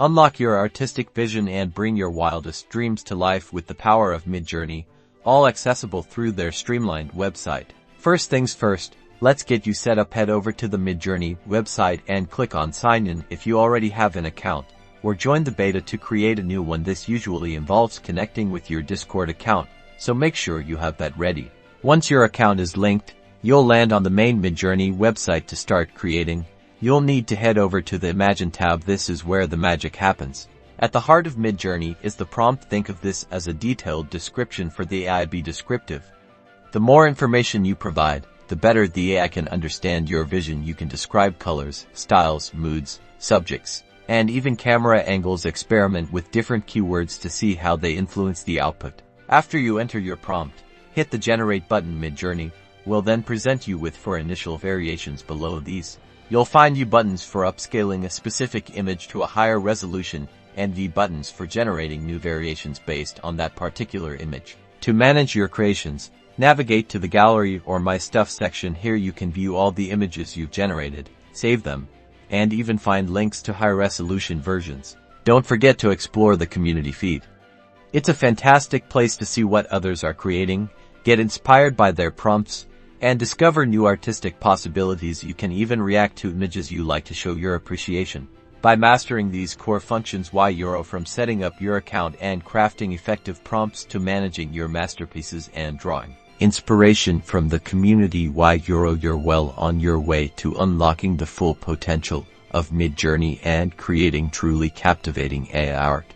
Unlock your artistic vision and bring your wildest dreams to life with the power of Midjourney, all accessible through their streamlined website. First things first, let's get you set up. Head over to the Midjourney website and click on Sign In if you already have an account, or join the beta to create a new one. This usually involves connecting with your Discord account, so make sure you have that ready. Once your account is linked, you'll land on the main Midjourney website to start creating. You'll need to head over to the Imagine tab. This is where the magic happens. At the heart of Midjourney is the prompt. Think of this as a detailed description for the AI. Be descriptive. The more information you provide, the better the AI can understand your vision. You can describe colors, styles, moods, subjects, and even camera angles. Experiment with different keywords to see how they influence the output. After you enter your prompt, hit the Generate button. Midjourney will then present you with 4 initial variations. Below these, you'll find U buttons for upscaling a specific image to a higher resolution and V buttons for generating new variations based on that particular image. To manage your creations, navigate to the Gallery or My Stuff section. Here you can view all the images you've generated, save them, and even find links to high-resolution versions. Don't forget to explore the community feed. It's a fantastic place to see what others are creating, get inspired by their prompts, and discover new artistic possibilities. You can even react to images you like to show your appreciation. By mastering these core functions, from setting up your account and crafting effective prompts to managing your masterpieces and drawing inspiration from the community, you're well on your way to unlocking the full potential of Midjourney and creating truly captivating AI art.